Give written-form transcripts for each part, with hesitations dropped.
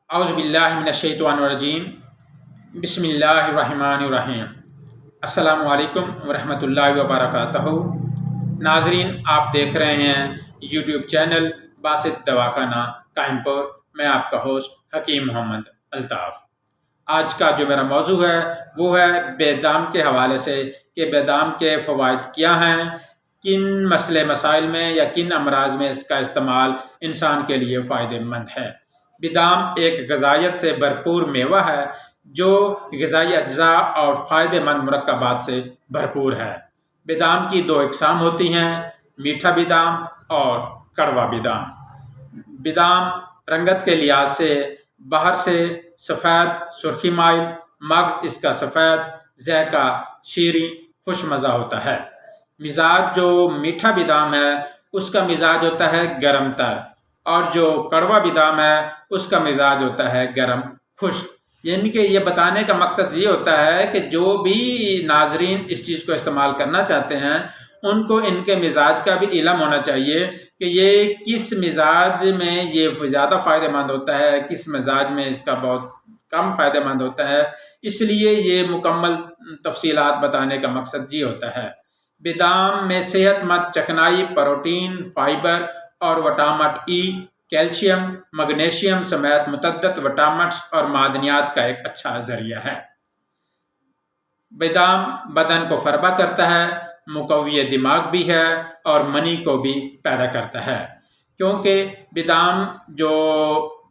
اعوذ باللہ من الشیطان الرجیم بسم اللہ الرحمن الرحیم۔ السلام علیکم ورحمۃ اللہ وبرکاتہ۔ ناظرین، آپ دیکھ رہے ہیں یوٹیوب چینل باسط دواخانہ قائم پور۔ میں آپ کا ہوسٹ حکیم محمد الطاف۔ آج کا جو میرا موضوع ہے وہ ہے بیدام کے حوالے سے کہ بیدام کے فوائد کیا ہیں، کن مسئلے مسائل میں یا کن امراض میں اس کا استعمال انسان کے لیے فائدہ مند ہے۔ بیدام ایک غذائیت سے بھرپور میوہ ہے جو غذائی اجزاء اور فائدہ مند مرکبات سے بھرپور ہے۔ بیدام کی دو اقسام ہوتی ہیں، میٹھا بیدام اور کڑوا بیدام۔ بیدام رنگت کے لحاظ سے باہر سے سفید سرخی مائل، مغز اس کا سفید، ذائقہ شیریں خوش مزہ ہوتا ہے۔ مزاج جو میٹھا بیدام ہے اس کا مزاج ہوتا ہے گرم تر، اور جو کڑوا بیدام ہے اس کا مزاج ہوتا ہے گرم خشک۔ یعنی کہ یہ بتانے کا مقصد یہ ہوتا ہے کہ جو بھی ناظرین اس چیز کو استعمال کرنا چاہتے ہیں ان کو ان کے مزاج کا بھی علم ہونا چاہیے کہ یہ کس مزاج میں یہ زیادہ فائدہ مند ہوتا ہے، کس مزاج میں اس کا بہت کم فائدہ مند ہوتا ہے۔ اس لیے یہ مکمل تفصیلات بتانے کا مقصد یہ ہوتا ہے۔ بیدام میں صحت مند چکنائی، پروٹین، فائبر اور وٹامن ای، کیلشیم، مگنیشیم سمیت متعدد وٹامنس اور معدنیات کا ایک اچھا ذریعہ ہے۔ بیدام بدن کو فربا کرتا ہے، مقوی دماغ بھی ہے اور منی کو بھی پیدا کرتا ہے، کیونکہ بیدام جو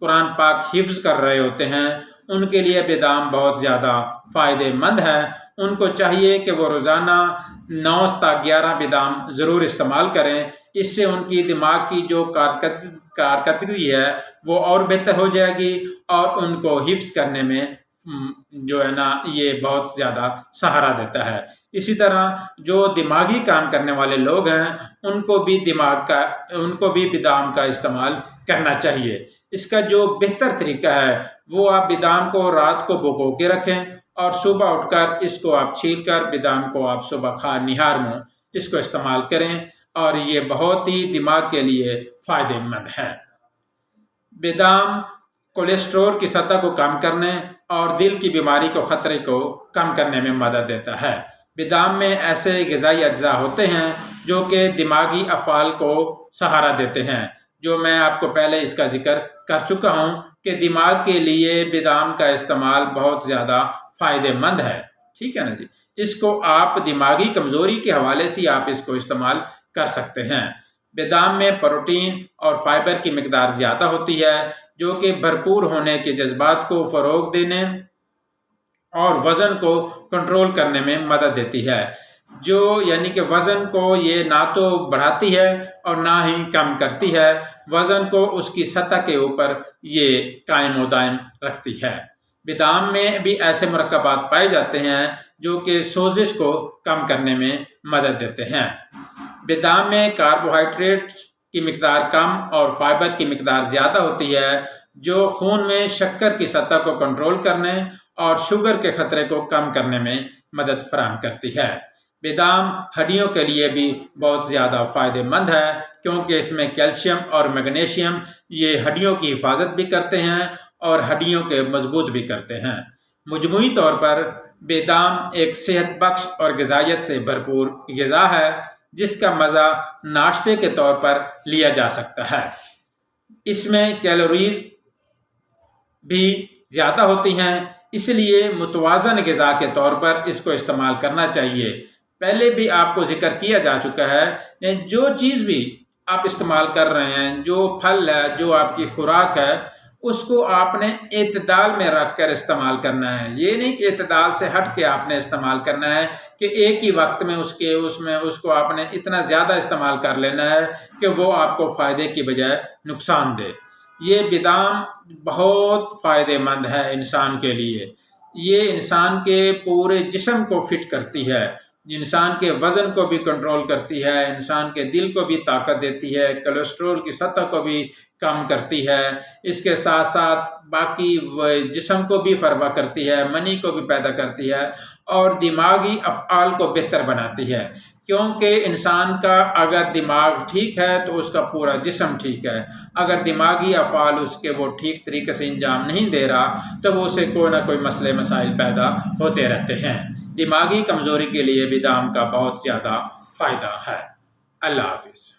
قرآن پاک حفظ کر رہے ہوتے ہیں ان کے لیے بیدام بہت زیادہ فائدہ مند ہے۔ ان کو چاہیے کہ وہ روزانہ 9 تا 11 بیدام ضرور استعمال کریں۔ اس سے ان کی دماغ کی جو کارکردگی ہے وہ اور بہتر ہو جائے گی، اور ان کو حفظ کرنے میں جو ہے نا یہ بہت زیادہ سہارا دیتا ہے۔ اسی طرح جو دماغی کام کرنے والے لوگ ہیں ان کو بھی بیدام کا استعمال کرنا چاہیے۔ اس کا جو بہتر طریقہ ہے وہ آپ بیدام کو رات کو بھگو کے رکھیں اور صبح اٹھ کر اس کو آپ چھیل کر بیدام کو آپ صبح نہار میں اس کو استعمال کریں، اور یہ بہت ہی دماغ کے لیے فائدہ مند ہے۔ بیدام کولیسٹرول کی سطح کو کم کرنے اور دل کی بیماری کو خطرے کو کم کرنے میں مدد دیتا ہے۔ بیدام میں ایسے غذائی اجزاء ہوتے ہیں جو کہ دماغی افعال کو سہارا دیتے ہیں، جو میں آپ کو پہلے اس کا ذکر کر چکا ہوں کہ دماغ کے لیے بیدام کا استعمال بہت زیادہ فائدہ مند ہے۔ ٹھیک ہے نا جی، اس کو آپ دماغی کمزوری کے حوالے سے آپ اس کو استعمال کر سکتے ہیں۔ بیدام میں پروٹین اور فائبر کی مقدار زیادہ ہوتی ہے جو کہ بھرپور ہونے کے جذبات کو فروغ دینے اور وزن کو کنٹرول کرنے میں مدد دیتی ہے، یعنی کہ وزن کو یہ نہ تو بڑھاتی ہے اور نہ ہی کم کرتی ہے، وزن کو اس کی سطح کے اوپر یہ قائم و دائم رکھتی ہے۔ بیدام میں بھی ایسے مرکبات پائے جاتے ہیں جو کہ سوزش کو کم کرنے میں مدد دیتے ہیں۔ بیدام میں کاربوہائیڈریٹ کی مقدار کم اور فائبر کی مقدار زیادہ ہوتی ہے جو خون میں شکر کی سطح کو کنٹرول کرنے اور شوگر کے خطرے کو کم کرنے میں مدد فراہم کرتی ہے۔ بیدام ہڈیوں کے لیے بھی بہت زیادہ فائدہ مند ہے کیونکہ اس میں کیلشیم اور میگنیشیم یہ ہڈیوں کی حفاظت بھی کرتے ہیں اور ہڈیوں کے مضبوط بھی کرتے ہیں۔ مجموعی طور پر بیدام ایک صحت بخش اور غذائیت سے بھرپور غذا ہے جس کا مزہ ناشتے کے طور پر لیا جا سکتا ہے۔ اس میں کیلوریز بھی زیادہ ہوتی ہیں، اس لیے متوازن غذا کے طور پر اس کو استعمال کرنا چاہیے۔ پہلے بھی آپ کو ذکر کیا جا چکا ہے، جو چیز بھی آپ استعمال کر رہے ہیں، جو پھل ہے، جو آپ کی خوراک ہے، اس کو آپ نے اعتدال میں رکھ کر استعمال کرنا ہے۔ یہ نہیں کہ اعتدال سے ہٹ کے آپ نے استعمال کرنا ہے کہ ایک ہی وقت میں اس کو آپ نے اتنا زیادہ استعمال کر لینا ہے کہ وہ آپ کو فائدے کی بجائے نقصان دے۔ یہ بیدام بہت فائدہ مند ہے انسان کے لیے۔ یہ انسان کے پورے جسم کو فٹ کرتی ہے، انسان کے وزن کو بھی کنٹرول کرتی ہے، انسان کے دل کو بھی طاقت دیتی ہے، کولیسٹرول کی سطح کو بھی کم کرتی ہے، اس کے ساتھ ساتھ باقی جسم کو بھی فربا کرتی ہے، منی کو بھی پیدا کرتی ہے اور دماغی افعال کو بہتر بناتی ہے۔ کیونکہ انسان کا اگر دماغ ٹھیک ہے تو اس کا پورا جسم ٹھیک ہے، اگر دماغی افعال اس کے وہ ٹھیک طریقے سے انجام نہیں دے رہا تو وہ اسے کوئی نہ کوئی مسئلے مسائل پیدا ہوتے رہتے ہیں۔ دماغی کمزوری کے لیے بادام کا بہت زیادہ فائدہ ہے۔ اللہ حافظ۔